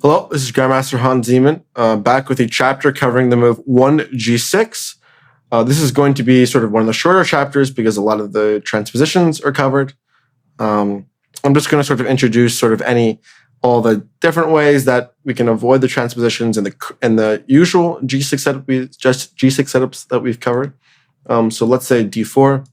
Hello, this is Grandmaster Hans Niemann, back with a chapter covering the move 1g6. This is going to be sort of one of the shorter chapters because a lot of the transpositions are covered. I'm just going to sort of introduce sort of all the different ways that we can avoid the transpositions and the usual g6 setup G6 setups that we've covered. So let's say d4,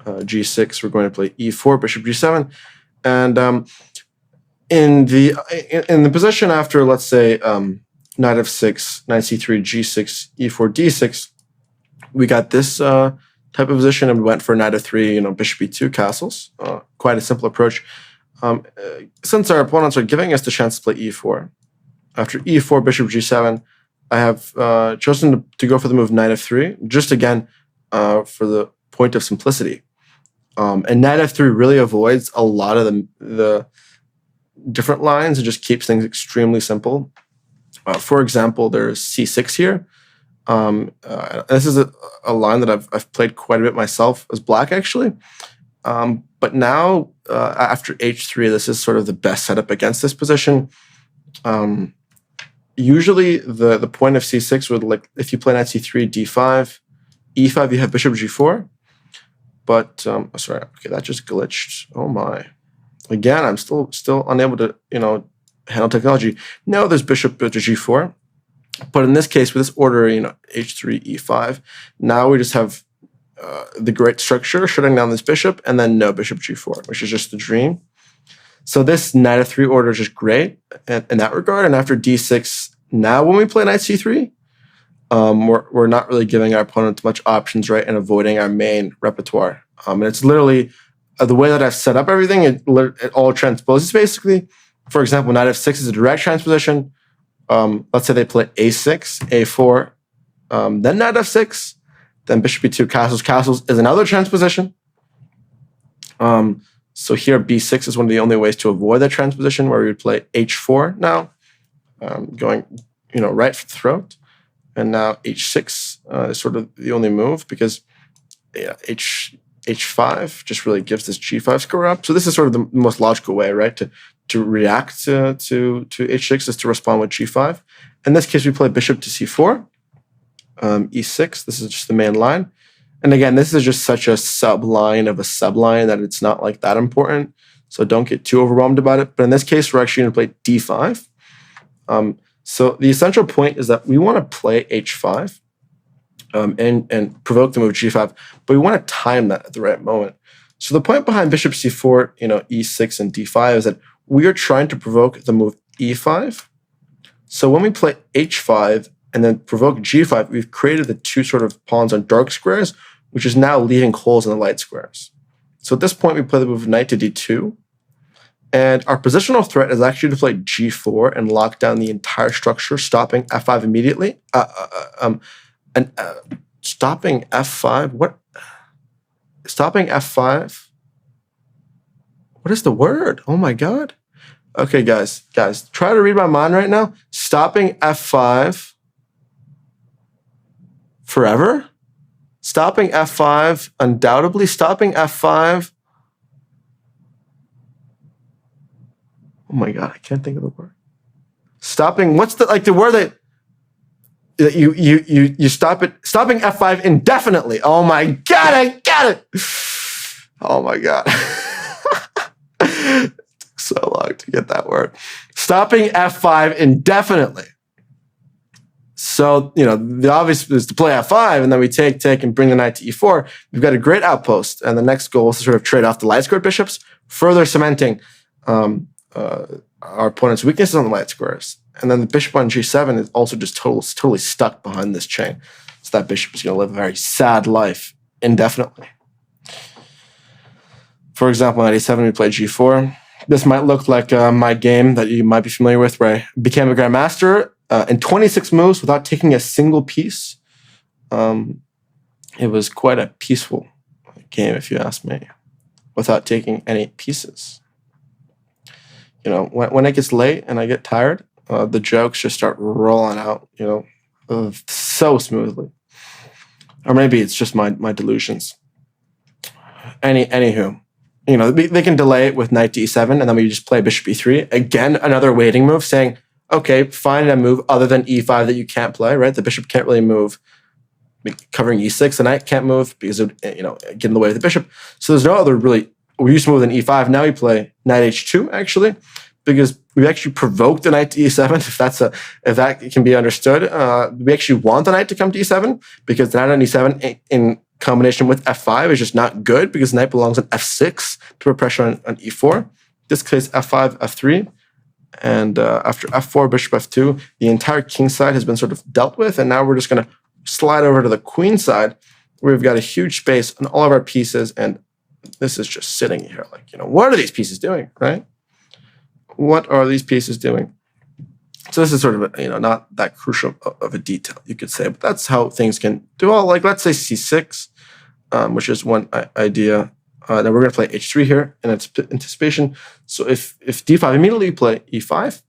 g6. We're going to play e4, bishop g7, and in the position after, let's say, knight f6, knight c3, g6, e4, d6, we got this type of position, and we went for knight f3, bishop e2 castles. Quite a simple approach. Since our opponents are giving us the chance to play e4, after e4, bishop g7, I have chosen to go for the move knight f3, just again for the point of simplicity. And knight f3 really avoids a lot of the different lines and just keeps things extremely simple. For example, there's c6 here. This is a line that I've played quite a bit myself as black, actually. But now, after h3, this is sort of the best setup against this position. Usually, the point of c6 would, like, if you play knight c3, d5, e5, you have bishop g4. But, sorry, okay, that just glitched. Oh my. Again, I'm still unable to, handle technology. No, there's bishop to g4. But in this case, with this order, h3, e5, now we just have the great structure, shutting down this bishop, and then no bishop g4, which is just the dream. So this knight f3 order is just great in that regard. And after d6, now when we play knight c3, we're not really giving our opponent much options, right, and avoiding our main repertoire. And it's literally the way that I've set up everything, it all transposes basically. For example, knight f6 is a direct transposition. Let's say they play a6, a4, then knight f6, then bishop e2 castles is another transposition. So here b6 is one of the only ways to avoid that transposition, where we would play h4 now, going right for the throat. And now h6 is sort of the only move because h5 just really gives this g5 score up. So this is sort of the most logical way, right, to react to h6 is to respond with g5. In this case, we play bishop to c4, e6. This is just the main line. And again, this is just such a sub-line of a sub-line that it's not like that important. So don't get too overwhelmed about it. But in this case, we're actually going to play d5. So the essential point is that we want to play h5 and provoke the move g5, but we want to time that at the right moment. So the point behind bishop c4, e6 and d5 is that we are trying to provoke the move e5. So when we play h5 and then provoke g5, we've created the two sort of pawns on dark squares, which is now leaving holes in the light squares. So at this point, we play the move knight to d2. And our positional threat is actually to play g4 and lock down the entire structure, stopping f5 immediately. Stopping f5? What? Stopping f5? What is the word? Oh my God. Okay, guys, try to read my mind right now. Stopping f5 forever? Stopping f5 undoubtedly? Stopping f5? Oh my God, I can't think of the word. Stopping, what's the word that you stop it? Stopping f5 indefinitely. Oh my God, I get it. Oh my God. It took so long to get that word. Stopping f5 indefinitely. So, the obvious is to play f5, and then we take and bring the knight to e4. We've got a great outpost, and the next goal is to sort of trade off the light squared bishops, further cementing our opponent's weaknesses on the light squares. And then the bishop on g7 is also just totally stuck behind this chain. So that bishop is going to live a very sad life indefinitely. For example, on e7, we play g4. This might look like my game that you might be familiar with, where I became a grandmaster in 26 moves without taking a single piece. It was quite a peaceful game, if you ask me, without taking any pieces. When it gets late and I get tired, the jokes just start rolling out, so smoothly. Or maybe it's just my delusions. Anywho, they can delay it with knight to e7, and then we just play bishop e3. Again, another waiting move, saying, Okay, find a move other than e5 that you can't play, right? The bishop can't really move. Covering e6, the knight can't move because it would, get in the way of the bishop. So there's no other really. We used to move than e5. Now we play knight h2 actually, because we actually provoked the knight to e7. If that can be understood, we actually want the knight to come to e7 because the knight on e7 in combination with f5 is just not good because the knight belongs on f6 to put pressure on e4. This case f5, f3. And after f4, bishop f2, the entire king side has been sort of dealt with, and now we're just going to slide over to the queen side, where we've got a huge space on all of our pieces, and this is just sitting here like, what are these pieces doing, right? What are these pieces doing? So this is sort of not that crucial of a detail, you could say, but that's how things can do. Well, like let's say c6, which is one idea. Then we're going to play h3 here in anticipation. So if d5, immediately you play e5,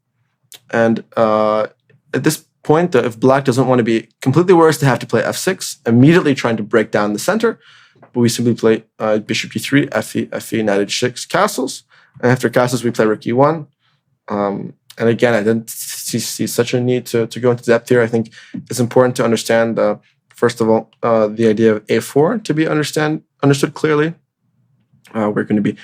and at this point, if black doesn't want to be completely worse to have to play f6, immediately trying to break down the center, but we simply play bishop e3, fe, knight h6, castles, and after castles we play rook e1. And again, I didn't see such a need to go into depth here. I think it's important to understand, first of all, the idea of a4 to be understood clearly. We're going to be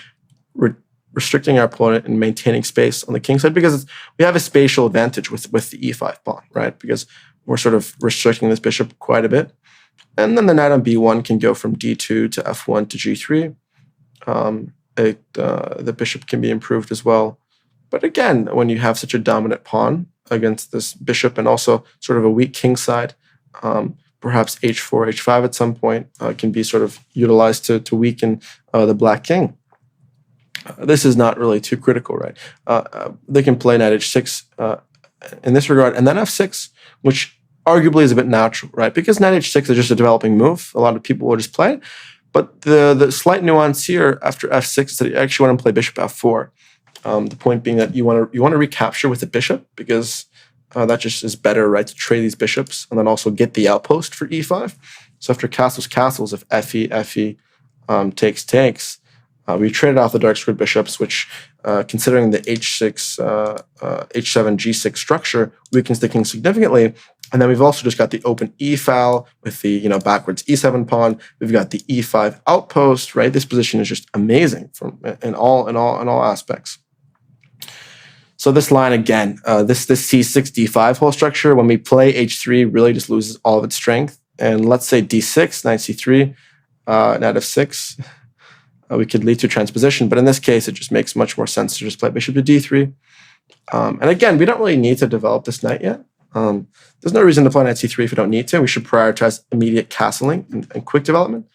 restricting our opponent and maintaining space on the king side because we have a spatial advantage with the e5 pawn, right? Because we're sort of restricting this bishop quite a bit. And then the knight on b1 can go from d2 to f1 to g3. The bishop can be improved as well. But again, when you have such a dominant pawn against this bishop and also sort of a weak king side, perhaps h4, h5 at some point can be sort of utilized to weaken the black king. This is not really too critical, right? They can play knight h6 in this regard, and then f6, which arguably is a bit natural, right? Because knight h6 is just a developing move. A lot of people will just play it. But the slight nuance here after f6 is that you actually want to play bishop f4. The point being that you want to recapture with the bishop because that just is better, right? To trade these bishops and then also get the outpost for e5. So after castles, if fe, takes, we traded off the dark squared bishops, which, considering the h6, h7, g6 structure, weakens the king significantly. And then we've also just got the open e-file with the backwards e7 pawn. We've got the e5 outpost, right? This position is just amazing in all aspects. So this line again, this c6 d5 whole structure, when we play h3, really just loses all of its strength. And let's say d6, knight c3, knight f6. We could lead to transposition, but in this case, it just makes much more sense to just play bishop to d3. And again, we don't really need to develop this knight yet. There's no reason to play knight c3 if we don't need to. We should prioritize immediate castling and quick development.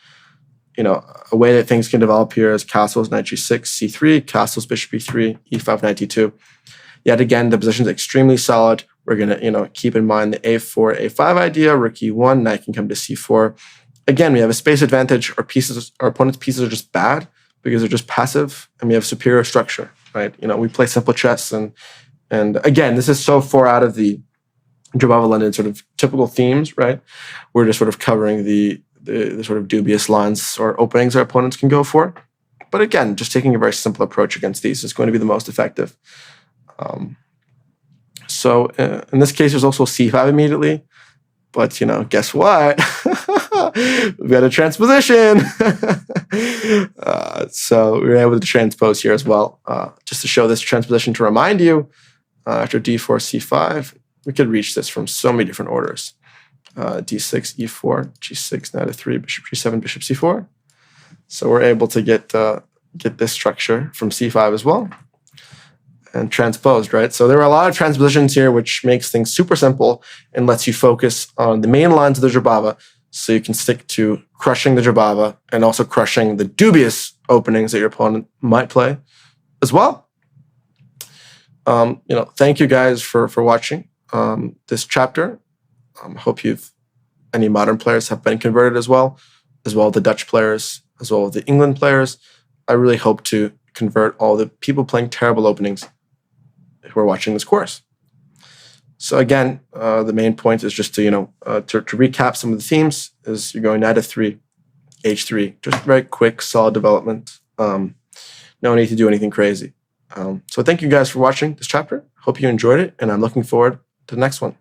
A way that things can develop here is castles, knight g6, c3, castles, bishop e3, e5, knight d2. Yet again, the position is extremely solid. We're going to keep in mind the a4, a5 idea, rook e1, knight can come to c4. Again, we have a space advantage. Our opponent's pieces are just bad because they're just passive, and we have superior structure, right? We play simple chess, and again, this is so far out of the Jabava London sort of typical themes, right? We're just sort of covering the sort of dubious lines or openings our opponents can go for. But again, just taking a very simple approach against these is going to be the most effective. So in this case, there's also c5 immediately. But, guess what? We've got a transposition. So we were able to transpose here as well. Just to show this transposition to remind you, after d4, c5, we could reach this from so many different orders. d6, e4, g6, knight f3, bishop g7, bishop c4. So we're able to get this structure from c5 as well. And transposed, right? So there are a lot of transpositions here, which makes things super simple and lets you focus on the main lines of the Jabava, so you can stick to crushing the Jabava and also crushing the dubious openings that your opponent might play as well. Thank you guys for watching this chapter. Hope any modern players have been converted as well the Dutch players, as well as the England players. I really hope to convert all the people playing terrible openings who are watching this course. So again, the main point is just to recap some of the themes is you're going knight f3, h3, just very quick, solid development. No need to do anything crazy. So thank you guys for watching this chapter. Hope you enjoyed it, and I'm looking forward to the next one.